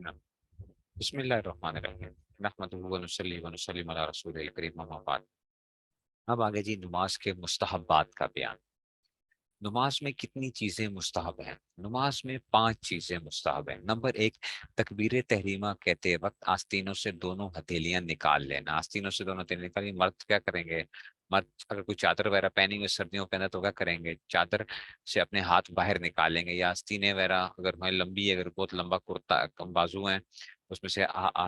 نا؟ بسم اللہ الرحمن الرحیم نحمدہ ونصلی ونسلم علی رسول الکریم اما بعد۔ اب آگے جی نماز کے مستحبات کا بیان۔ نماز میں کتنی چیزیں مستحب ہیں؟ نماز میں 5 چیزیں مستحب ہیں۔ نمبر 1، تکبیر تحریمہ کہتے وقت آستینوں سے دونوں ہتھیلیاں نکال لینا۔ آستینوں سے دونوں ہتھیلیاں نکالی، مرد کیا کریں گے؟ مرد اگر کوئی چادر وغیرہ پہنی ہوئی سردیوں کے اندر تو کیا کریں گے؟ چادر سے اپنے ہاتھ باہر نکالیں گے، یا آستینیں وغیرہ اگر ہمیں لمبی ہے، اگر بہت لمبا کرتا کم بازو ہیں، اس میں سے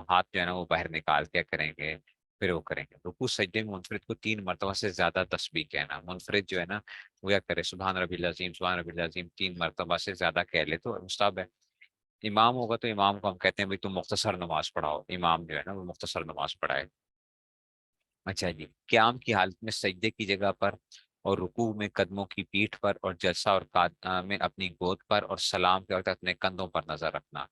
ہاتھ جو ہے نا وہ باہر نکال کے کریں گے، پھر وہ کریں گے۔ رکوع سجدے میں منفرد کو 3 مرتبہ سے زیادہ تسبیح کہنا۔ منفرد جو ہے نا وہ کیا کرے؟ سبحان ربی العظیم، سبحان ربی العظیم 3 مرتبہ سے زیادہ کہہ لے تو مستحب ہے۔ امام ہوگا تو امام کو ہم کہتے ہیں بھائی تم مختصر نماز پڑھاؤ، امام جو ہے نا وہ مختصر نماز پڑھائے۔ اچھا جی، قیام کی حالت میں سجدے کی جگہ پر، اور رکوع میں قدموں کی پیٹھ پر، اور جلسہ اور میں اپنی گود پر، اور سلام کے وقت اپنے کندھوں پر نظر رکھنا۔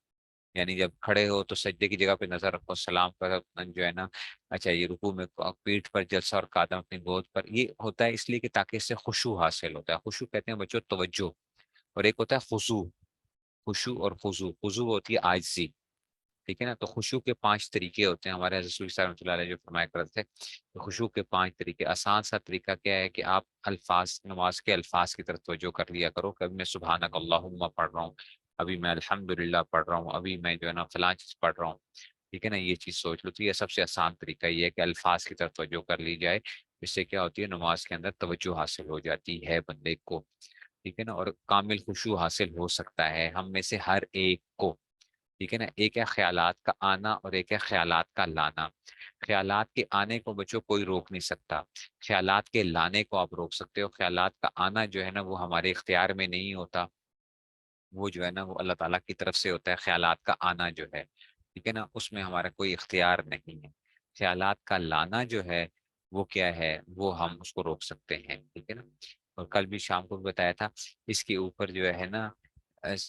یعنی جب کھڑے ہو تو سجدے کی جگہ پہ نظر رکھو، سلام کا جو ہے نا، اچھا یہ رکوع میں پیٹھ پر جلسہ اور قدم اپنی گود پر، یہ ہوتا ہے اس لیے کہ تاکہ اس سے خشوع حاصل ہوتا ہے۔ خشوع کہتے ہیں بچوں توجہ، اور ایک ہوتا ہے خضوع۔ خشوع اور خضوع، خضوع ہوتی ہے عاجزی، ٹھیک ہے نا؟ تو خشوع کے 5 طریقے ہوتے ہیں، ہمارے حضرت رسول صلی اللہ علیہ وسلم جو فرمایا کرتے تھے کہ خشوع کے 5 طریقے۔ آسان سا طریقہ کیا ہے کہ آپ الفاظ، نماز کے الفاظ کی طرف توجہ کر لیا کرو۔ کبھی میں سبحانک اللہم پڑھ رہا ہوں، ابھی میں الحمدللہ پڑھ رہا ہوں، ابھی میں جو ہے نا فلاں چیز پڑھ رہا ہوں، ٹھیک ہے نا؟ یہ چیز سوچ لو۔ تو یہ سب سے آسان طریقہ یہ ہے کہ الفاظ کی طرف توجہ کر لی جائے، اس سے کیا ہوتی ہے؟ نماز کے اندر توجہ حاصل ہو جاتی ہے بندے کو، ٹھیک ہے نا؟ اور کامل خشوع حاصل ہو سکتا ہے ہم میں سے ہر ایک کو، ٹھیک ہے نا؟ ایک ہے خیالات کا آنا اور ایک ہے خیالات کا لانا۔ خیالات کے آنے کو بچوں کوئی روک نہیں سکتا، خیالات کے لانے کو آپ روک سکتے ہو۔ خیالات کا آنا جو ہے نا وہ ہمارے اختیار میں نہیں ہوتا، وہ جو ہے نا وہ اللہ تعالیٰ کی طرف سے ہوتا ہے۔ خیالات کا آنا جو ہے، ٹھیک ہے نا، اس میں ہمارا کوئی اختیار نہیں ہے۔ خیالات کا لانا جو ہے وہ کیا ہے؟ وہ ہم اس کو روک سکتے ہیں، ٹھیک ہے نا؟ اور کل بھی شام کو بھی بتایا تھا، اس کے اوپر جو ہے نا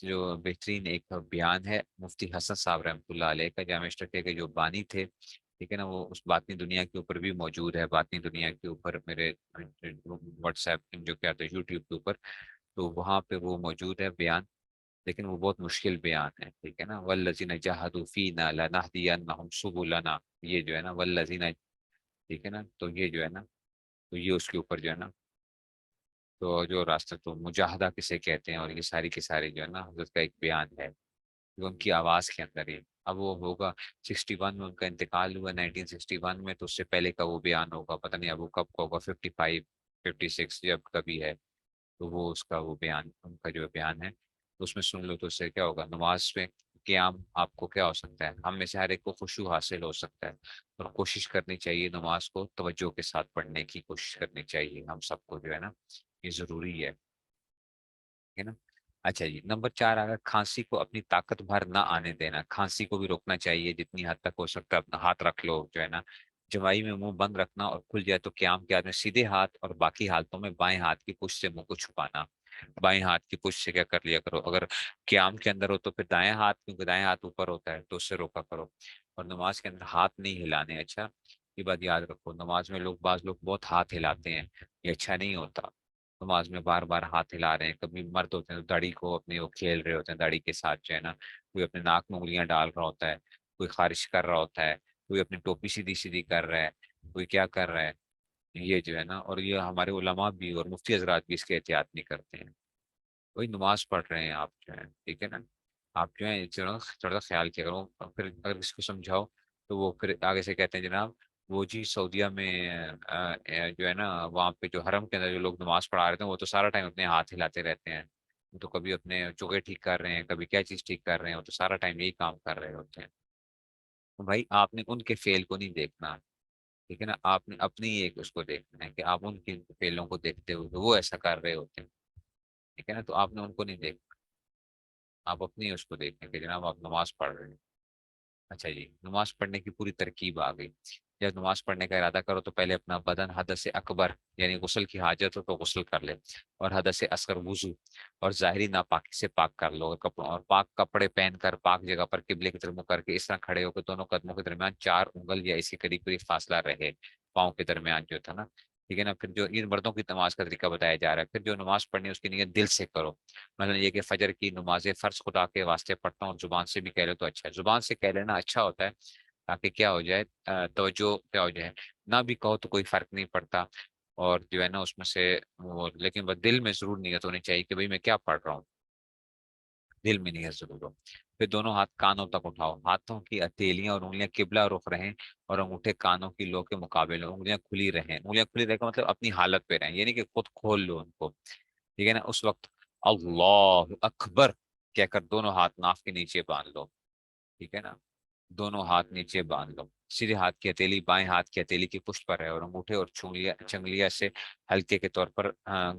جو بہترین ایک بیان ہے مفتی حسن صاحب رحمۃ اللہ علیہ کا، جامع اشرقیہ کے جو بانی تھے، ٹھیک ہے نا، وہ اس باطنی دنیا کے اوپر بھی موجود ہے، باطنی دنیا کے اوپر میرے واٹس ایپ جو کیا تھا یوٹیوب کے اوپر، تو وہاں پہ وہ موجود ہے بیان، لیکن وہ بہت مشکل بیان ہے، ٹھیک ہے نا؟ والذین جاہدوا فینا لنہدینہم سبلنا، یہ جو ہے نا والذین، ٹھیک ہے نا؟ تو یہ جو ہے نا، تو یہ اس کے اوپر جو ہے نا، تو جو راستہ تو مجاہدہ کسے کہتے ہیں، اور یہ ساری کی ساری جو ہے نا حضرت کا ایک بیان ہے جو ان کی آواز کے اندر ہی۔ اب وہ ہوگا 61 میں ان کا انتقال ہوا، 1961 میں، تو اس سے پہلے کا وہ بیان ہوگا، پتہ نہیں اب وہ کب کا ہوگا، 55 56 جب کبھی ہے، تو وہ اس کا وہ بیان، ان کا جو بیان ہے تو اس میں سن لو، تو اس سے کیا ہوگا؟ نماز پہ قیام آپ کو کیا ہو سکتا ہے؟ ہم میں سے ہر ایک کو خشوع حاصل ہو سکتا ہے، اور کوشش کرنی چاہیے نماز کو توجہ کے ساتھ پڑھنے کی کوشش کرنی چاہیے ہم سب کو، جو ہے نا یہ ضروری ہے نا؟ اچھا جی، نمبر 4، اگر کھانسی کو اپنی طاقت بھر نہ آنے دینا، کھانسی کو بھی روکنا چاہیے جتنی حد تک ہو سکتا ہے، اپنا ہاتھ رکھ لو جو ہے نا، جوائی میں منہ بند رکھنا، اور کھل جائے تو قیام کے آدمی سیدھے ہاتھ، اور باقی حالتوں میں بائیں ہاتھ کی پشت سے منہ کو چھپانا۔ بائیں ہاتھ کی پشت سے کیا کر لیا کرو، اگر قیام کے اندر ہو تو پھر دائیں ہاتھ، کیونکہ دائیں ہاتھ اوپر ہوتا ہے تو اس سے روکا کرو، اور نماز کے اندر ہاتھ نہیں ہلانے۔ اچھا، یہ بات یاد رکھو، نماز میں بعض لوگ بہت ہاتھ ہلاتے ہیں، یہ اچھا نہیں ہوتا۔ نماز میں بار بار ہاتھ ہلا رہے ہیں، کبھی مرد ہوتے ہیں تو داڑھی کو اپنی وہ کھیل رہے ہوتے ہیں، داڑھی کے ساتھ جو ہے نا، کوئی اپنے ناک میں انگلیاں ڈال رہا ہوتا ہے، کوئی خارش کر رہا ہوتا ہے، کوئی اپنی ٹوپی سیدھی سیدھی کر رہا ہے، کوئی کیا کر رہا ہے، یہ جو ہے نا، اور یہ ہمارے علماء بھی اور مفتی حضرات بھی اس کے احتیاط نہیں کرتے ہیں۔ وہی نماز پڑھ رہے ہیں آپ جو ہے، ٹھیک ہے نا؟ آپ جو ہے تھوڑا تھوڑا سا خیال کیا کرو، پھر اگر اس کو سمجھاؤ تو وہ پھر آگے سے کہتے ہیں جناب وہ جی سعودیہ میں جو ہے نا وہاں پہ جو حرم کے اندر جو لوگ نماز پڑھا رہے ہیں وہ تو سارا ٹائم اپنے ہاتھ ہلاتے رہتے ہیں، وہ تو کبھی اپنے چوکے ٹھیک کر رہے ہیں، کبھی کیا چیز ٹھیک کر رہے ہیں، وہ تو سارا ٹائم یہی کام کر رہے ہوتے ہیں۔ تو بھائی آپ نے ان کے فعل کو نہیں دیکھنا، ٹھیک ہے نا؟ آپ نے اپنی ایک اس کو دیکھنا ہے کہ آپ ان کے فعلوں کو دیکھتے ہوئے وہ ایسا کر رہے ہوتے ہیں، ٹھیک ہے نا؟ تو آپ نے ان کو نہیں دیکھنا، آپ اپنی اس کو دیکھیں کہ جناب آپ نماز پڑھ رہے ہیں۔ اچھا جی، نماز پڑھنے کی پوری ترکیب آ گئی۔ جب نماز پڑھنے کا ارادہ کرو تو پہلے اپنا بدن حدث اکبر یعنی غسل کی حاجت ہو تو غسل کر لے، اور حدث اصغر وضو اور ظاہری ناپاکی سے پاک کر لو، اور اور پاک کپڑے پہن کر پاک جگہ پر قبلے کی طرف منہ کر کے اس طرح کھڑے ہو کہ دونوں قدموں کے درمیان 4 انگل یا اس کے قریب قریب فاصلہ رہے، پاؤں کے درمیان جو تھا نا، ٹھیک ہے نا. پھر جو یہ مردوں کی نماز کا طریقہ بتایا جا رہا ہے. پھر جو نماز پڑھنی ہے اس کی نیت دل سے کرو. مثلا یہ کہ فجر کی نماز فرض خدا کے واسطے پڑھتا ہوں، اور زبان سے بھی کہہ لو تو اچھا ہے. زبان سے کہہ لینا اچھا ہوتا ہے تاکہ کیا ہو جائے، توجہ کیا ہو جائے. نہ بھی کہو تو کوئی فرق نہیں پڑتا. اور جو ہے نا اس میں سے لیکن بس دل میں ضرور نیت ہونی چاہیے کہ بھئی میں کیا پڑھ رہا ہوں، دل میں نیت ضرور ہو. پھر دونوں ہاتھ کانوں تک اٹھاؤ، ہاتھوں کی ہتھیلیاں اور انگلیاں قبلہ رخ رہیں، اور انگوٹھے کانوں کی لو کے مقابل ہوں. انگلیاں کھلی رہیں. انگلیاں کھلی رہے کا مطلب اپنی حالت پہ رہیں، یعنی کہ خود کھول لو ان کو. ٹھیک ہے نا. اس وقت اللہ اکبر کہہ کر دونوں ہاتھ ناف کے نیچے باندھ لو. ٹھیک ہے نا. دونوں ہاتھ نیچے باندھ لو. سیدھے ہاتھ کی ہتھیلی بائیں ہاتھ کی ہتھیلی کی پشت پر ہے، اور انگوٹھے اور چنگلیا سے ہلکے کے طور پر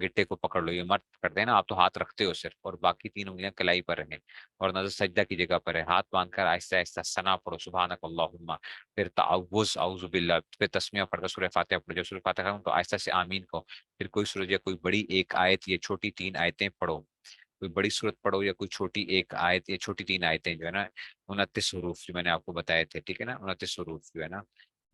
گٹے کو پکڑ لو. یہ مرد کرتے ہیں نا، آپ تو ہاتھ رکھتے ہو صرف، اور باقی تین انگلیاں کلائی پر رہیں، اور نظر سجدہ کی جگہ پر ہے. ہاتھ باندھ کر آہستہ آہستہ ثنا پڑھو، سبحانک اللہم. پھر تعوذ، اعوذ باللہ. پھر تسمیہ پڑھ کر سورہ فاتحہ پڑھو. جب سورہ فاتحہ تو آہستہ سے آمین کو. پھر کوئی سورج یا کوئی بڑی ایک آیت یا چھوٹی تین آیتیں پڑھو. کوئی بڑی صورت پڑھو یا کوئی چھوٹی ایک آیت یا چھوٹی تین آیتیں جو ہے نا، 29 حروف جو میں نے آپ کو بتائے تھے. ٹھیک ہے نا. 29 حروف جو ہے نا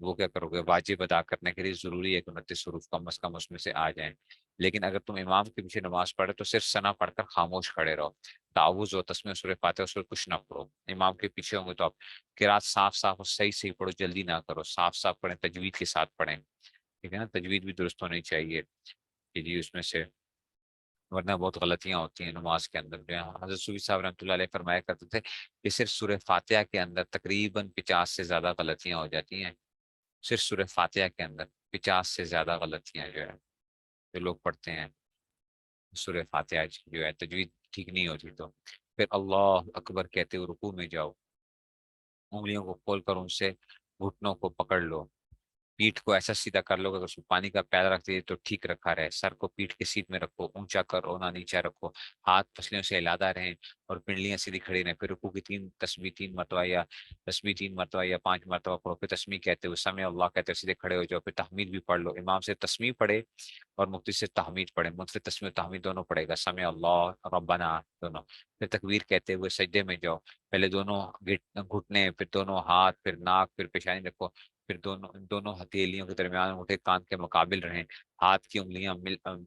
وہ کیا کرو گے، واجب ادا کرنے کے لیے ضروری ہے کہ 29 حروف کم از کم اس میں سے آ جائیں. لیکن اگر تم امام کے پیچھے نماز پڑھے تو صرف ثنا پڑھ کر خاموش کھڑے رہو. تعوذ و تسمیہ سورہ فاتحہ اس کچھ نہ پڑھو. امام کے پیچھے ہوں گے تو آپ قرات صاف صاف اور صحیح صحیح پڑھو، جلدی نہ کرو. صاف صاف پڑھیں، تجوید کے ساتھ پڑھیں. ٹھیک ہے نا. تجوید بھی درست ہونی چاہیے کہ جی اس میں سے، ورنہ بہت غلطیاں ہوتی ہیں نماز کے اندر. جو ہے حضرت صوفی صاحب رحمۃ اللہ علیہ فرمایا کرتے تھے کہ صرف سورہ فاتحہ کے اندر تقریباً 50 سے زیادہ غلطیاں ہو جاتی ہیں. صرف سورہ فاتحہ کے اندر 50 سے زیادہ غلطیاں جو ہے جو لوگ پڑھتے ہیں سورہ فاتحہ جو ہے تجوید ٹھیک نہیں ہوتی. تو پھر اللہ اکبر کہتے ہوئے رکوع میں جاؤ. انگلیوں کو کھول کر ان سے گھٹنوں کو پکڑ لو. پیٹھ کو ایسا سیدھا کر لو کہ اگر اس میں پانی کا پیالہ رکھ دیے تو ٹھیک رکھا رہے. سر کو پیٹھ کے سیٹ میں رکھو، اونچا کرو نہ نیچا رکھو. ہاتھ پسلیوں سے ہلادا رہیں اور پنڈلیاں سیدھی کھڑی رہیں. پھر رکوع کی تسبیح 3 مرتبہ یا 3 مرتبہ یا 5 مرتبہ پڑھو. پھر تسمیح کہتے ہوئے سمع اللہ کہتے ہوئے سیدھے کھڑے ہو جاؤ. پھر تحمید بھی پڑھ لو. امام سے تسمیح پڑھے اور مفتی سے تحمید پڑھے. مفتی تسمیح و تحمید دونوں پڑھے گا، سمع اللہ ربنا دونوں. پھر تکبیر کہتے ہوئے سجدے میں جاؤ. پہلے دونوں گھٹنے، پھر دونوں ہاتھ، پھر ناک، پھر پیشانی رکھو. پھر دونوں ہتھیلیوں کے درمیان انگوٹھے کان کے مقابل رہیں. ہاتھ کی انگلیاں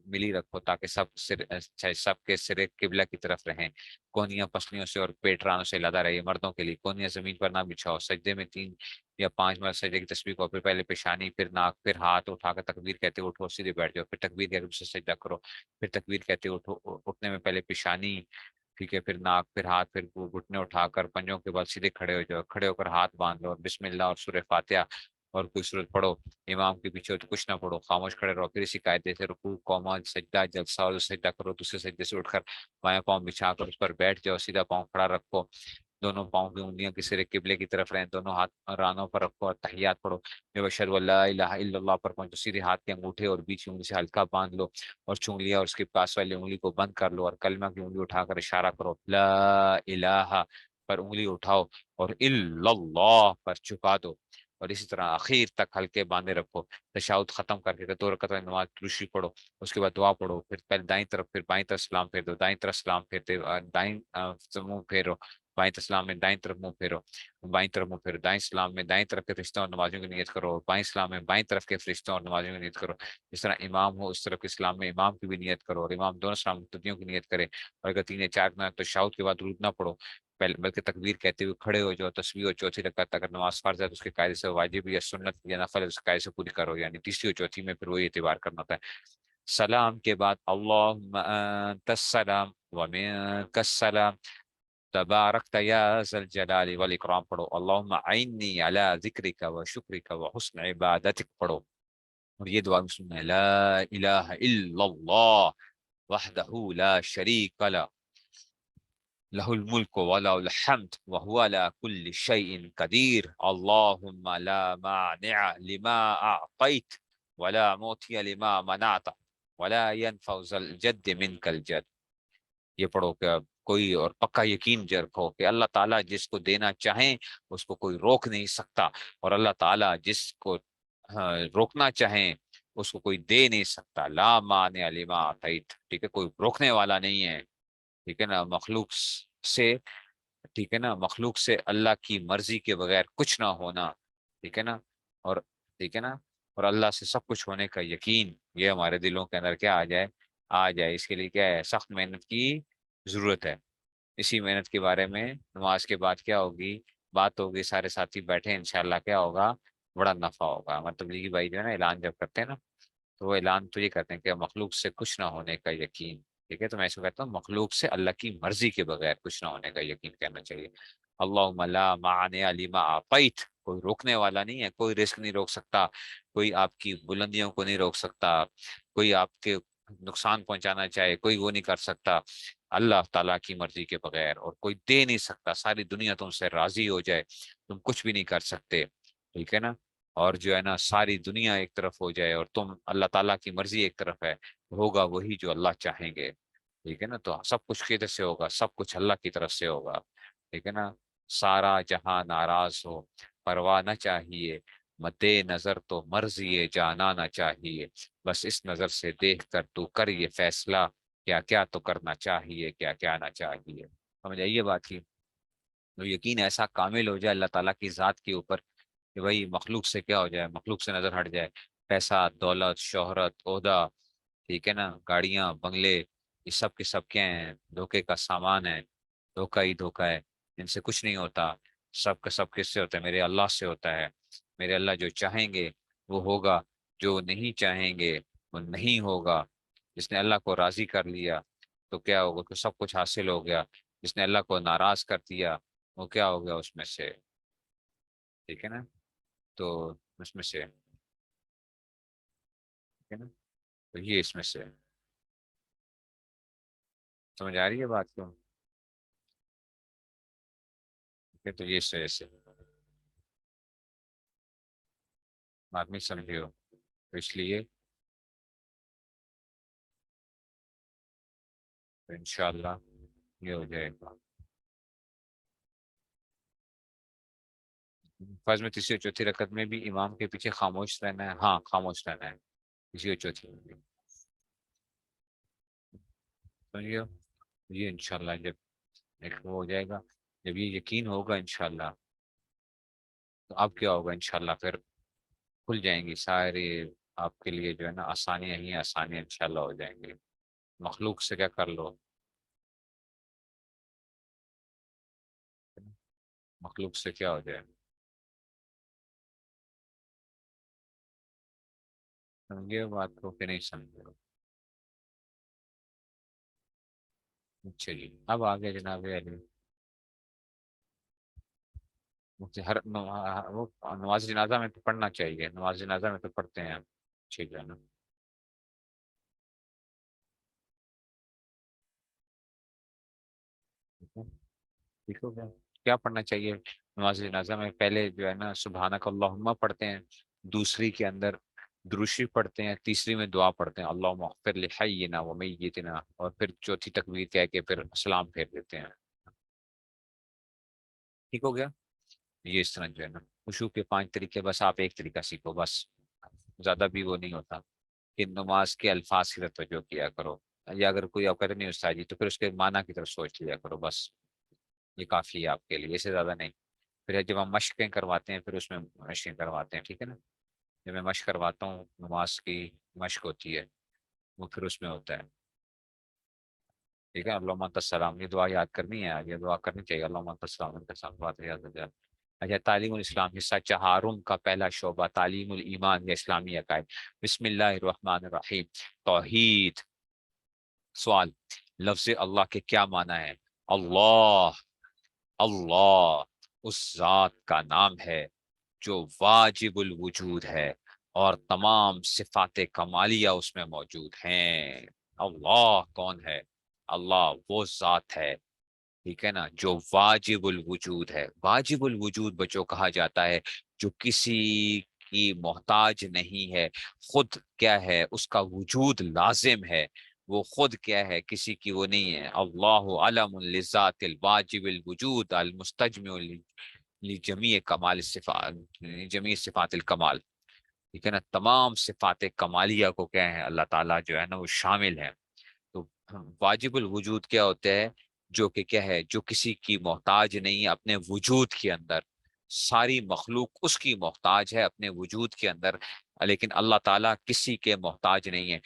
ملی رکھو تاکہ سب کے سرے قبلہ کی طرف رہیں. کونیاں پسلیوں سے اور پیٹ رانوں سے لدا رہی. مردوں کے لیے کونیاں زمین پر نہ بچھاؤ. سجدے میں 3 یا 5 مرتبہ سجدے کی تسبیح کو. پھر پہلے پیشانی، پھر ناک، پھر ہاتھ اٹھا کر تکبیر کہتے اٹھو، سیدھے بیٹھ جاؤ. پھر تکبیر کہتے اسے سجدہ کرو. پھر تکبیر کہتے اٹھو. اٹھنے میں پہلے پیشانی، ٹھیک ہے، پھر ناک، پھر ہاتھ، پھر گھٹنے اٹھا کر پنجوں کے بل سیدھے کھڑے ہو جاؤ. کھڑے ہو کر ہاتھ باندھ لو اور بسم اللہ اور سورہ فاتحہ اور کوئی سورت پڑھو. امام کے پیچھے ہو تو کچھ نہ پڑھو، خاموش کھڑے رہو. پھر اسی قاعدے سے رکوع، قوما، سجدہ، جلسہ اور سجدہ کرو. دوسرے سجدے سے اٹھ کر بایاں پاؤں بچھا کر اس پر بیٹھ جاؤ. سیدھا پاؤں کھڑا رکھو. دونوں پاؤں کی انگلیاں کے سرے قبلے کی طرف رہیں. دونوں ہاتھ رانوں پر رکھو اور تحیات پڑھو. جب اشہد ان لا الہ الا اللہ پر پہنچو سیدھے ہاتھ کے انگوٹھے اور بیچ انگلی سے ہلکا باندھ لو اور چنگلیاں اور اس کے پاس والی انگلی کو بند کر لو اور کلمہ کی انگلی اٹھا کر اشارہ کرو. لا الہ پر انگلی اٹھاؤ اور الا اللہ پر چکا دو. اور اسی طرح آخر تک ہلکے باندھے رکھو. تشہد ختم کر کے 2 رکعت نماز دوسری پڑھو. اس کے بعد دعا پڑھو. پھر پہلے دائیں طرف، پھر بائیں طرف سلام پھیر دو. دائیں طرف سلام پھیرتے دائیں منہ پھیرو. بائیں طرف سلام میں دائیں طرف منہ پھیرو. بائیں طرف منہ پھیرو. دائیں سلام میں دائیں طرف کے فرشتوں اور نمازیوں کی نیت کرو. بائیں سلام میں بائیں طرف کے فرشتوں اور نمازیوں کی نیت کرو. جس طرح امام ہو اس طرف کے اسلام میں امام کی بھی نیت کرو، اور امام دونوں سلام مقتدیوں کی نیت کرے. اور اگر 3 یا 4 نہ تو تشہد کے بعد درود نہ پڑھو بلکہ تکبیر کہتے ہوئے کھڑے ہو جاؤ. تسبیح اور چوتھی رکعت اگر نماز فرض ہے تو اس کے قاعدے سے واجب یا سنت یا نفل اس قاعدے سے پوری کرو. یعنی تیسری اور چوتھی میں پھر وہی اعتبار کرنا ہوتا ہے. سلام کے بعد اللہم انت السلام ومنک السلام تبارکت یا ذا الجلال والاکرام پڑھو. اللہم اعنی علی ذکرک و شکرک و حسن عبادتک پڑھو. اور یہ دعا میں سننا ہے لا الہ الا اللہ وحدہ لا شریک لہ لہ الملک وله الحمد وهو على كل شيء قدير اللهم لا مانع لما أعطيت ولا معطي لما منعت ولا ينفع ذا الجد منك الجد. یہ پڑھو کہ کوئی اور پکا یقین رکھو کہ اللہ تعالیٰ جس کو دینا چاہیں اس کو کوئی روک نہیں سکتا، اور اللہ تعالیٰ جس کو روکنا چاہیں اس کو کوئی دے نہیں سکتا. لا مانع لما اعطیت، ٹھیک ہے، کوئی روکنے والا نہیں ہے. ٹھیک ہے نا. مخلوق سے، ٹھیک ہے نا، مخلوق سے اللہ کی مرضی کے بغیر کچھ نہ ہونا. ٹھیک ہے نا. اور ٹھیک ہے نا. اور اللہ سے سب کچھ ہونے کا یقین، یہ ہمارے دلوں کے اندر کیا آ جائے، اس کے لیے کیا ہے، سخت محنت کی ضرورت ہے۔ اسی محنت کے بارے میں نماز کے بعد کیا ہوگی، بات ہوگی، سارے ساتھی بیٹھے، انشاءاللہ کیا ہوگا، بڑا نفع ہوگا۔ ہمارے تبلیغی بھائی جو ہے نا اعلان جب کرتے ہیں نا، تو وہ اعلان تو یہ کرتے ہیں کہ مخلوق سے کچھ نہ ہونے کا یقین، ٹھیک ہے، تو میں اس کو کہتا ہوں مخلوق سے اللہ کی مرضی کے بغیر کچھ نہ ہونے کا یقین کرنا چاہیے۔ اللہم لا مانع لما اعطیت، کوئی روکنے والا نہیں ہے، کوئی رزق نہیں روک سکتا، کوئی آپ کی بلندیوں کو نہیں روک سکتا، کوئی آپ کے نقصان پہنچانا چاہے کوئی وہ نہیں کر سکتا اللہ تعالیٰ کی مرضی کے بغیر، اور کوئی دے نہیں سکتا، ساری دنیا تم سے راضی ہو جائے تم کچھ بھی نہیں کر سکتے، ٹھیک ہے نا، اور جو ہے نا ساری دنیا ایک طرف ہو جائے اور تم اللہ تعالیٰ کی مرضی ایک طرف ہے، ہوگا وہی جو اللہ چاہیں گے، ٹھیک ہے نا، تو سب کچھ کدھر سے ہوگا، سب کچھ اللہ کی طرف سے ہوگا، ٹھیک ہے نا، سارا جہاں ناراض ہو پرواہ نہ چاہیے، مد نظر تو مرضی جانا نہ چاہیے، بس اس نظر سے دیکھ کر تو کر یہ فیصلہ، کیا کیا تو کرنا چاہیے، کیا کیا نہ چاہیے۔ سمجھ آئیے بات کی، تو یقین ایسا کامل ہو جائے اللہ تعالیٰ کی ذات کے اوپر کہ بھائی مخلوق سے کیا ہو جائے، مخلوق سے نظر ہٹ جائے، پیسہ، دولت، شہرت، عہدہ، ٹھیک ہے نا، گاڑیاں، بنگلے، یہ سب کے سب کیا ہیں، دھوکے کا سامان ہے، دھوکہ ہی دھوکہ ہے، ان سے کچھ نہیں ہوتا، سب کا سب کس سے ہوتا ہے، میرے اللہ سے ہوتا ہے، میرے اللہ جو چاہیں گے وہ ہوگا، جو نہیں چاہیں گے وہ نہیں ہوگا، جس نے اللہ کو راضی کر لیا تو کیا ہوگا کہ سب کچھ حاصل ہو گیا، جس نے اللہ کو ناراض کر دیا وہ کیا ہو گیا اس میں سے، ٹھیک ہے نا، تو اس میں سے، ٹھیک ہے نا، تو یہ اس میں سے سمجھ آ رہی ہے بات کو، ٹھیک ہے، تو یہ اس وجہ سے بات نہیں سمجھے ہو، تو اس لیے تو انشاءاللہ یہ ہو جائے گا۔ فرض میں تیسری اور چوتھی رکعت میں بھی امام کے پیچھے خاموش رہنا ہے، ہاں خاموش رہنا ہے، تیسری اور چوتھی میں بھی، سمجھے ہو؟ یہ انشاءاللہ جب ایک وہ ہو جائے گا، جب یہ یقین ہوگا انشاءاللہ، تو اب کیا ہوگا انشاءاللہ، پھر کھل جائیں گی سارے آپ کے لیے جو ہے نا آسانیاں ہی آسانیاں انشاءاللہ ہو جائیں گی، مخلوق سے کیا کر لو، مخلوق سے کیا ہو جائے، سمجھے بات کو کہ نہیں سمجھے؟ اچھا جی، اب آگے جناب علی، ہر وہ نماز جنازہ میں تو پڑھنا چاہیے، نماز جنازہ میں تو پڑھتے ہیں ہم، ٹھیک ہے نا، ٹھیک ہے، ٹھیک ہو گیا، کیا پڑھنا چاہیے نماز جنازہ میں، پہلے جو ہے نا سبحانک اللہم پڑھتے ہیں، دوسری کے اندر دروشی پڑھتے ہیں، تیسری میں دعا پڑھتے ہیں اللہم اغفر لحینا و میتنا، اور پھر چوتھی تکبیر کہہ کے پھر سلام پھیر دیتے ہیں، ٹھیک ہو گیا، یہ اس طرح جو ہے نا خشوع کے 5 طریقے، بس آپ ایک طریقہ سیکھو بس، زیادہ بھی وہ نہیں ہوتا کہ نماز کے الفاظ کی طرف توجہ کیا کرو، یا اگر کوئی آپ کہتے نہیں استاد جی تو پھر اس کے معنی کی طرف سوچ لیا کرو بس، یہ کافی ہے آپ کے لیے، اس سے زیادہ نہیں، پھر جب ہم مشقیں کرواتے ہیں پھر اس میں مشقیں کرواتے ہیں، ٹھیک ہے نا، جب میں مشق کرواتا ہوں نماز کی مشق ہوتی ہے وہ پھر اس میں ہوتا ہے، ٹھیک ہے، اللہم انت السلام، یہ دعا یاد کرنی ہے، یہ دعا کرنی چاہیے، اللہم انت السلام انت السلام، بات یاد ہو جائے۔ اچھا، تعلیم الاسلام حصہ چہارم کا پہلا شعبہ تعلیم الایمان یا اسلامی عقائد، بسم اللہ الرحمن الرحیم، توحید، سوال، لفظ اللہ کے کیا معنی ہے؟ اللہ، اللہ اس ذات کا نام ہے جو واجب الوجود ہے اور تمام صفات کمالیہ اس میں موجود ہیں۔ اللہ کون ہے؟ اللہ وہ ذات ہے، ٹھیک ہے نا، جو واجب الوجود ہے، واجب الوجود بچوں کہا جاتا ہے جو کسی کی محتاج نہیں ہے، خود کیا ہے اس کا وجود لازم ہے، وہ خود کیا ہے کسی کی وہ نہیں ہے، اللہ علم لذات الواجب الوجود المستجمع لجمیع کمال الصفات، جمیع صفات الکمال، ٹھیک ہے نا، تمام صفات کمالیہ کو کیا ہے اللہ تعالیٰ جو ہے نا وہ شامل ہے، تو واجب الوجود کیا ہوتا ہے، جو کہ کیا ہے جو کسی کی محتاج نہیں ہے اپنے وجود کے اندر، ساری مخلوق اس کی محتاج ہے اپنے وجود کے اندر، لیکن اللہ تعالیٰ کسی کے محتاج نہیں ہے.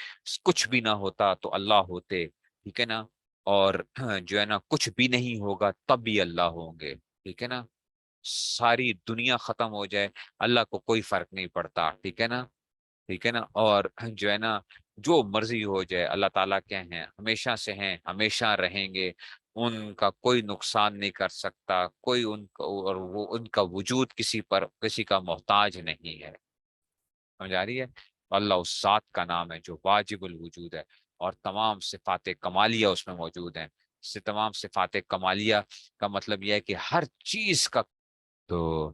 کچھ بھی نہ ہوتا تو اللہ ہوتے، ٹھیک ہے نا، اور جو ہے نا کچھ بھی نہیں ہوگا تب بھی اللہ ہوں گے، ٹھیک ہے نا. ساری دنیا ختم ہو جائے اللہ کو کوئی فرق نہیں پڑتا، ٹھیک ہے نا، ٹھیک ہے نا. اور جو ہے نا جو مرضی ہو جائے اللہ تعالیٰ کیا ہیں، ہمیشہ سے ہیں، ہمیشہ رہیں گے. ان کا کوئی نقصان نہیں کر سکتا کوئی، ان کا اور وہ ان کا وجود کسی پر کسی کا محتاج نہیں ہے. سمجھ آ رہی ہے؟ اللہ اس ذات کا نام ہے جو واجب الوجود ہے، اور تمام صفات کمالیہ اس میں موجود ہیں. سے تمام صفات کمالیہ کا مطلب یہ ہے کہ ہر چیز کا تو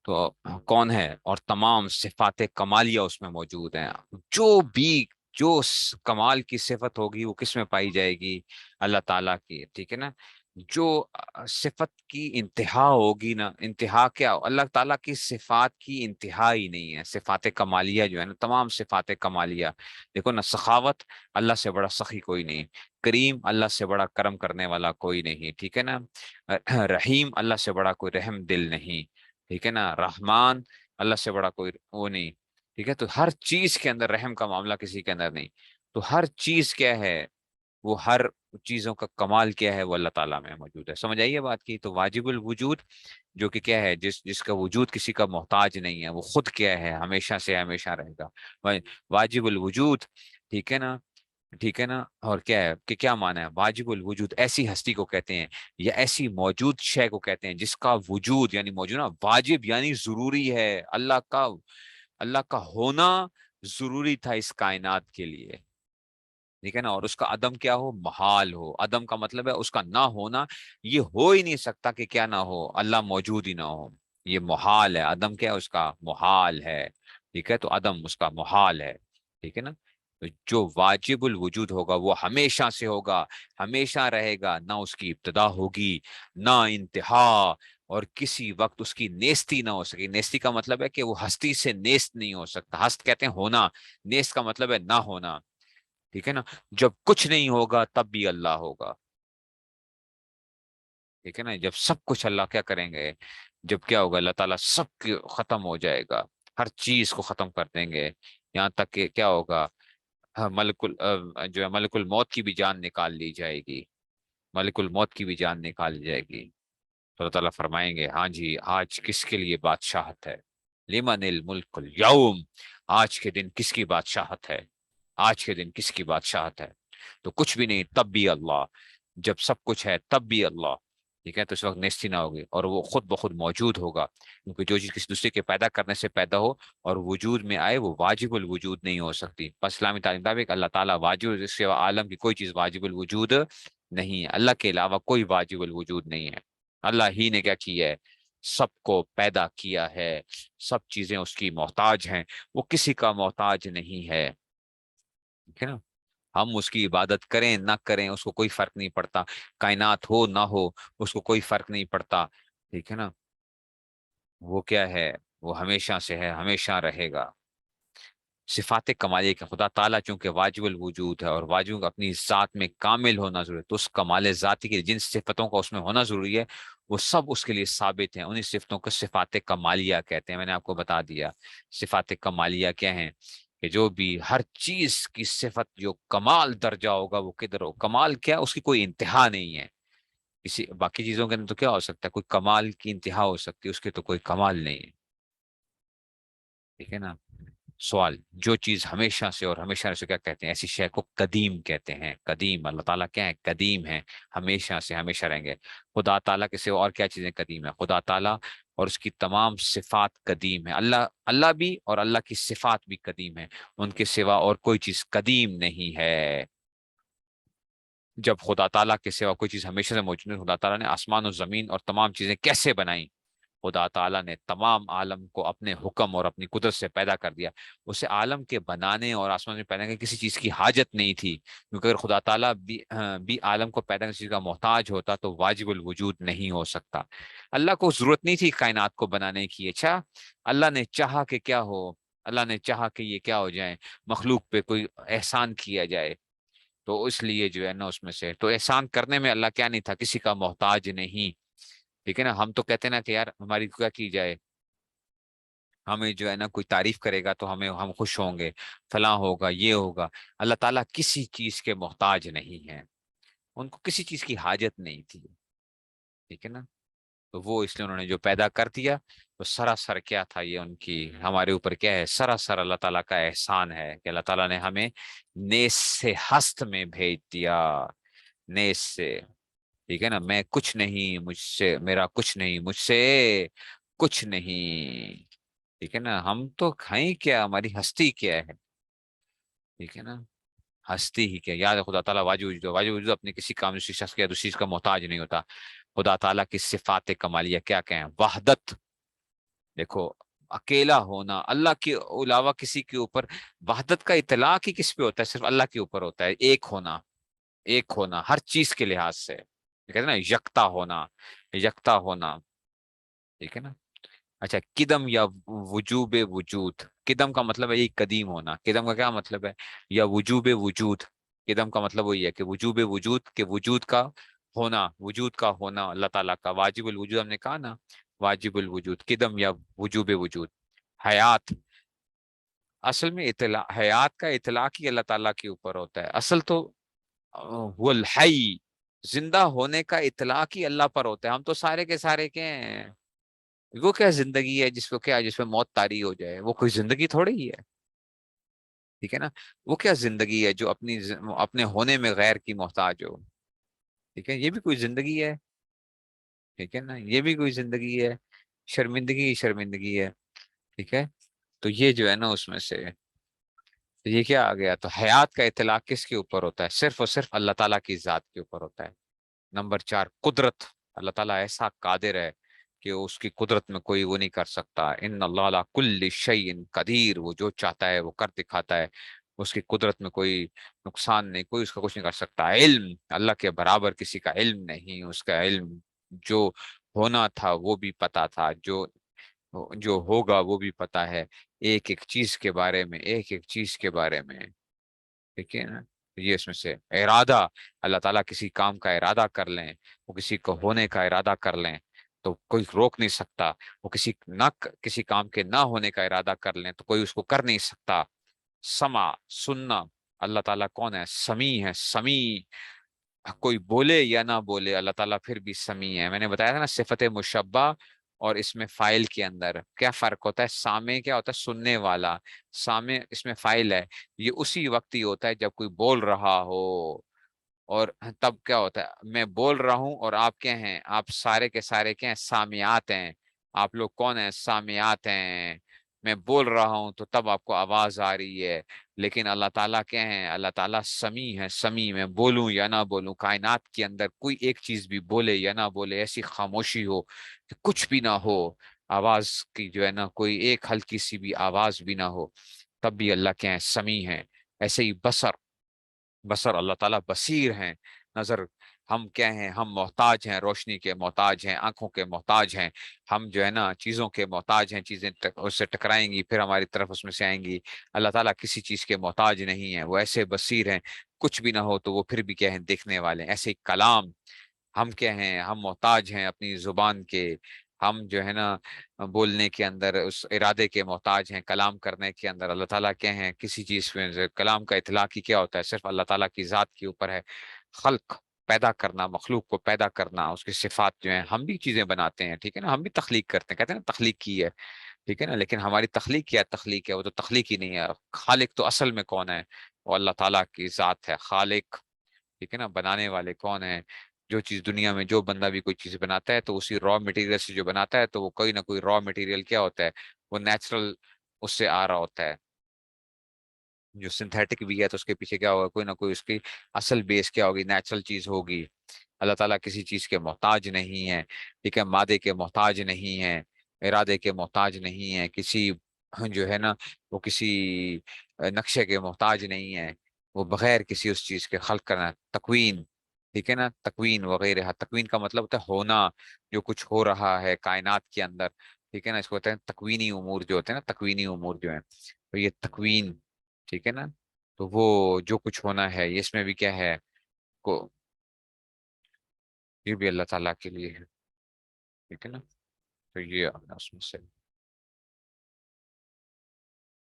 تو کون ہے، اور تمام صفات کمالیہ اس میں موجود ہیں. جو بھی جو کمال کی صفت ہوگی وہ کس میں پائی جائے گی؟ اللہ تعالیٰ کی، ٹھیک ہے نا. جو صفت کی انتہا ہوگی نا، انتہا کیا، اللہ تعالیٰ کی صفات کی انتہا ہی نہیں ہے. صفات کمالیہ جو ہے نا، تمام صفات کمالیہ، دیکھو نا، سخاوت، اللہ سے بڑا سخی کوئی نہیں. کریم، اللہ سے بڑا کرم کرنے والا کوئی نہیں، ٹھیک ہے نا. رحیم، اللہ سے بڑا کوئی رحم دل نہیں، ٹھیک ہے نا. رحمان، اللہ سے بڑا کوئی وہ نہیں، ٹھیک ہے. تو ہر چیز کے اندر رحم کا معاملہ کسی کے اندر نہیں. تو ہر چیز کیا ہے، وہ ہر چیزوں کا کمال کیا ہے، وہ اللہ تعالیٰ میں موجود ہے. سمجھ آئیے بات کی؟ تو واجب الوجود جو کہ کیا ہے، جس کا وجود کسی کا محتاج نہیں ہے، وہ خود کیا ہے، ہمیشہ سے ہمیشہ رہے گا. واجب الوجود، ٹھیک ہے نا، ٹھیک ہے نا. اور کیا ہے کہ کیا معنی ہے واجب الوجود؟ ایسی ہستی کو کہتے ہیں یا ایسی موجود شے کو کہتے ہیں جس کا وجود یعنی موجود نا، واجب یعنی ضروری ہے. اللہ کا ہونا ضروری تھا اس کائنات کے لیے، ٹھیک ہے نا. اور اس کا عدم کیا ہو، محال ہو. عدم کا مطلب ہے اس کا نہ ہونا، یہ ہو ہی نہیں سکتا کہ کیا نہ ہو، اللہ موجود ہی نہ ہو. یہ محال ہے. عدم کیا ہے، اس کا محال ہے، ٹھیک ہے. تو عدم اس کا محال ہے، ٹھیک ہے نا. تو جو واجب الوجود ہوگا وہ ہمیشہ سے ہوگا، ہمیشہ رہے گا. نہ اس کی ابتدا ہوگی نہ انتہا، اور کسی وقت اس کی نیستی نہ ہو سکے. نیستی کا مطلب ہے کہ وہ ہستی سے نیست نہیں ہو سکتا. ہست کہتے ہیں ہونا، نیست کا مطلب ہے نہ ہونا، ٹھیک ہے نا. جب کچھ نہیں ہوگا تب بھی اللہ ہوگا، ٹھیک ہے نا. جب سب کچھ اللہ کیا کریں گے، جب کیا ہوگا، اللہ تعالیٰ سب ختم ہو جائے گا، ہر چیز کو ختم کر دیں گے. یہاں تک کہ کیا ہوگا، جو ہے ملک الموت کی بھی جان نکال لی جائے گی، ملک الموت کی بھی جان نکال لی جائے گی. تو اللہ تعالیٰ فرمائیں گے ہاں جی، آج کس کے لیے بادشاہت ہے، لمن الملک اليوم، آج کے دن کس کی بادشاہت ہے، آج کے دن کس کی بادشاہت ہے. تو کچھ بھی نہیں تب بھی اللہ، جب سب کچھ ہے تب بھی اللہ، ٹھیک ہے. تو اس وقت نیستی نہ ہوگی اور وہ خود بخود موجود ہوگا، کیونکہ جو چیز کسی دوسرے کے پیدا کرنے سے پیدا ہو اور وجود میں آئے وہ واجب الوجود نہیں ہو سکتی. بس اسلامی تعلیم مطابق اللہ تعالیٰ واجب، اس سوا عالم کی کوئی چیز واجب الوجود نہیں ہے. اللہ کے علاوہ کوئی واجب الوجود نہیں ہے. اللہ ہی نے کیا کیا ہے، سب کو پیدا کیا ہے، سب چیزیں اس کی محتاج ہیں، وہ کسی کا محتاج نہیں ہے، ٹھیک ہے نا. ہم اس کی عبادت کریں نہ کریں اس کو کوئی فرق نہیں پڑتا، کائنات ہو نہ ہو اس کو کوئی فرق نہیں پڑتا، ٹھیک ہے نا. وہ کیا ہے، وہ ہمیشہ سے ہے، ہمیشہ رہے گا. صفات کمالیہ کے خدا تعالیٰ چونکہ واجب الوجود ہے اور واجب اپنی ذات میں کامل ہونا ضروری ہے، تو اس کمال ذاتی کے جن صفتوں کا اس میں ہونا ضروری ہے وہ سب اس کے لیے ثابت ہیں. انہیں صفتوں کو صفات کمالیہ کہتے ہیں. میں نے آپ کو بتا دیا صفات کمالیہ کیا ہیں، کہ جو بھی ہر چیز کی صفت جو کمال درجہ ہوگا وہ کدھر ہو. کمال کیا، اس کی کوئی انتہا نہیں ہے. کسی باقی چیزوں کے اندر تو کیا ہو سکتا ہے، کوئی کمال کی انتہا ہو سکتی ہے، اس کے تو کوئی کمال نہیں ہے، ٹھیک ہے نا. سوال، جو چیز ہمیشہ سے اور ہمیشہ سے کیا کہتے ہیں، ایسی شے کو قدیم کہتے ہیں. قدیم، اللہ تعالیٰ کیا ہے، قدیم ہے، ہمیشہ سے ہمیشہ رہیں گے. خدا تعالیٰ کے سوا اور کیا چیزیں قدیم ہیں، خدا تعالیٰ اور اس کی تمام صفات قدیم ہے. اللہ بھی اور اللہ کی صفات بھی قدیم ہے، ان کے سوا اور کوئی چیز قدیم نہیں ہے. جب خدا تعالیٰ کے سوا کوئی چیز ہمیشہ سے موجود ہے، خدا تعالیٰ نے آسمان و زمین اور تمام چیزیں کیسے بنائیں؟ خدا تعالیٰ نے تمام عالم کو اپنے حکم اور اپنی قدرت سے پیدا کر دیا. اسے عالم کے بنانے اور آسمان میں پیدا کرنے کی کسی چیز کی حاجت نہیں تھی، کیونکہ اگر خدا تعالیٰ بھی عالم کو پیدا کرنے کی چیز کا محتاج ہوتا تو واجب الوجود نہیں ہو سکتا. اللہ کو ضرورت نہیں تھی کائنات کو بنانے کی. اچھا، اللہ نے چاہا کہ کیا ہو، اللہ نے چاہا کہ یہ کیا ہو جائے، مخلوق پہ کوئی احسان کیا جائے. تو اس لیے جو ہے نا اس میں سے تو احسان کرنے میں اللہ کیا نہیں تھا، کسی کا محتاج نہیں، ٹھیک ہے نا. ہم تو کہتے ہیں نا کہ یار ہماری کیا کی جائے، ہمیں جو ہے نا کوئی تعریف کرے گا تو ہم خوش ہوں گے، فلاں ہوگا، یہ ہوگا۔ اللہ تعالیٰ کسی چیز کے محتاج نہیں ہے، ان کو کسی چیز کی حاجت نہیں تھی، ٹھیک ہے نا؟ تو وہ اس لیے انہوں نے جو پیدا کر دیا، تو سراسر کیا تھا یہ ان کی ہمارے اوپر کیا ہے، سراسر اللہ تعالیٰ کا احسان ہے کہ اللہ تعالیٰ نے ہمیں نیس سے ہست میں بھیج دیا، نیس سے، ٹھیک ہے نا؟ میں کچھ نہیں، مجھ سے میرا کچھ نہیں، مجھ سے کچھ نہیں، ٹھیک ہے نا؟ ہم تو ہیں کیا، ہماری ہستی کیا ہے، ٹھیک ہے نا؟ ہستی ہی کیا، یاد ہے خدا تعالیٰ واجب وجود، واجب وجود اپنے کسی کام دوسری شخص کے دوسری چیز کا محتاج نہیں ہوتا۔ خدا تعالیٰ کی صفات کمالیہ کیا کہیں، وحدت، دیکھو، اکیلا ہونا، اللہ کے علاوہ کسی کے اوپر وحدت کا اطلاق ہی کس پہ ہوتا ہے؟ صرف اللہ کے اوپر ہوتا ہے، ایک ہونا، ایک ہونا ہر چیز کے لحاظ سے، یہ کہتے ہیں نا یکتا ہونا، یکتا ہونا، ٹھیک ہے نا؟ اچھا، قدم یا وجوب وجود، قدم کا مطلب ہے یہ قدیم ہونا، قدم کا کیا مطلب ہے؟ یا وجوب وجود، قدم کا مطلب وہی ہے کہ وجوب وجود، کے وجود کا ہونا، وجود کا ہونا اللہ تعالیٰ کا واجب الوجود، ہم نے کہا نا، واجب الوجود، قدم یا وجوب وجود۔ حیات، اصل میں اطلاع، حیات کا اطلاق ہی اللہ تعالیٰ کے اوپر ہوتا ہے، اصل تو وہ الحی، زندہ ہونے کا اطلاق ہی اللہ پر ہوتا ہے، ہم تو سارے کے سارے کے ہیں۔ وہ کیا زندگی ہے جس کو کیا، جس میں موت طاری ہو جائے، وہ کوئی زندگی تھوڑی ہی ہے، ٹھیک ہے نا؟ وہ کیا زندگی ہے جو اپنے ہونے میں غیر کی محتاج ہو، ٹھیک ہے؟ یہ بھی کوئی زندگی ہے، ٹھیک ہے نا؟ یہ بھی کوئی زندگی ہے، شرمندگی ہی شرمندگی ہے، ٹھیک ہے؟ تو یہ جو ہے نا اس میں سے، تو یہ کیا آ گیا، تو حیات کا اطلاق کس کے اوپر ہوتا ہے؟ صرف اور صرف اللہ تعالیٰ کی ذات کے اوپر ہوتا ہے۔ نمبر 4، قدرت، اللہ تعالیٰ ایسا قادر ہے کہ اس کی قدرت میں کوئی وہ نہیں کر سکتا، ان اللہ علی کل شیء قدیر، وہ جو چاہتا ہے وہ کر دکھاتا ہے، اس کی قدرت میں کوئی نقصان نہیں، کوئی اس کا کچھ نہیں کر سکتا۔ علم، اللہ کے برابر کسی کا علم نہیں، اس کا علم جو ہونا تھا وہ بھی پتا تھا، جو ہوگا وہ بھی پتا ہے، ایک ایک چیز کے بارے میں، ایک ایک چیز کے بارے میں، ٹھیک ہے نا؟ یہ اس میں سے ارادہ، اللہ تعالیٰ کسی کام کا ارادہ کر لیں، وہ کسی کو ہونے کا ارادہ کر لیں تو کوئی روک نہیں سکتا، وہ کسی کام کے نہ ہونے کا ارادہ کر لیں تو کوئی اس کو کر نہیں سکتا۔ سمع، سننا، اللہ تعالیٰ کون ہے؟ سمیع ہے، سمیع، کوئی بولے یا نہ بولے اللہ تعالیٰ پھر بھی سمیع ہے۔ میں نے بتایا تھا نا صفت مشبہ اور اس میں فائل کے اندر کیا فرق ہوتا ہے؟ سامع کیا ہوتا ہے؟ سننے والا، سامع اس میں فائل ہے، یہ اسی وقت ہی ہوتا ہے جب کوئی بول رہا ہو، اور تب کیا ہوتا ہے؟ میں بول رہا ہوں اور آپ کیا ہیں؟ آپ سارے کے سارے کیا ہیں؟ سامعات ہیں، آپ لوگ کون ہیں؟ سامعات ہیں، میں بول رہا ہوں تو تب آپ کو آواز آ رہی ہے، لیکن اللہ تعالیٰ کیا ہیں؟ اللہ تعالیٰ سمیع ہے، سمیع، میں بولوں یا نہ بولوں، کائنات کے اندر کوئی ایک چیز بھی بولے یا نہ بولے، ایسی خاموشی ہو کہ کچھ بھی نہ ہو، آواز کی جو ہے نا کوئی ایک ہلکی سی بھی آواز بھی نہ ہو، تب بھی اللہ کیا ہے؟ سمیع ہے۔ ایسے ہی بصر، بصر، اللہ تعالیٰ بصیر ہیں، نظر، ہم کیا ہیں؟ ہم محتاج ہیں، روشنی کے محتاج ہیں، آنکھوں کے محتاج ہیں، ہم جو ہے نا چیزوں کے محتاج ہیں، چیزیں اس سے ٹکرائیں گی پھر ہماری طرف اس میں سے آئیں گی۔ اللہ تعالیٰ کسی چیز کے محتاج نہیں ہے، وہ ایسے بصیر ہیں، کچھ بھی نہ ہو تو وہ پھر بھی کیا ہیں؟ دیکھنے والے ہیں۔ ایسے ہی کلام، ہم کیا ہیں؟ ہم محتاج ہیں اپنی زبان کے، ہم جو ہے نا بولنے کے اندر اس ارادے کے محتاج ہیں، کلام کرنے کے اندر اللہ تعالیٰ کیا ہیں؟ کسی چیز میں کلام کا اطلاق ہی کیا ہوتا ہے؟ صرف اللہ تعالیٰ کی ذات کے اوپر ہے۔ خلق، پیدا کرنا، مخلوق کو پیدا کرنا، اس کی صفات جو ہیں، ہم بھی چیزیں بناتے ہیں، ٹھیک ہے نا؟ ہم بھی تخلیق کرتے ہیں، کہتے ہیں نا تخلیق کی ہے، ٹھیک ہے نا؟ لیکن ہماری تخلیق کیا تخلیق ہے؟ وہ تو تخلیق ہی نہیں ہے۔ خالق تو اصل میں کون ہے؟ وہ اللہ تعالیٰ کی ذات ہے، خالق، ٹھیک ہے نا؟ بنانے والے کون ہیں؟ جو چیز دنیا میں جو بندہ بھی کوئی چیز بناتا ہے تو اسی را مٹیریل سے جو بناتا ہے تو وہ کوئی نہ کوئی را مٹیریل کیا ہوتا ہے؟ وہ نیچرل اس سے آ رہا ہوتا ہے۔ جو سنتھیٹک بھی ہے تو اس کے پیچھے کیا ہوگا؟ کوئی نہ کوئی اس کی اصل بیس کیا ہوگی؟ نیچرل چیز ہوگی۔ اللہ تعالیٰ کسی چیز کے محتاج نہیں ہے، ٹھیک ہے؟ مادے کے محتاج نہیں ہے، ارادے کے محتاج نہیں ہے، کسی جو ہے نا وہ کسی نقشے کے محتاج نہیں ہے، وہ بغیر کسی اس چیز کے خلق کرنا، تکوین، ٹھیک ہے نا؟ تکوین وغیرہ، تکوین کا مطلب ہوتا ہے ہونا، جو کچھ ہو رہا ہے کائنات کے اندر، ٹھیک ہے نا؟ اس کو ہوتا ہے تکوینی امور، جو ہوتے ہیں نا تکوینی امور جو ہیں، تو یہ تکوین، ٹھیک ہے نا؟ تو وہ جو کچھ ہونا ہے اس میں بھی کیا ہے؟ کو یہ بھی اللہ تعالیٰ کے لیے ہے، ٹھیک ہے نا؟ تو یہ اس میں سے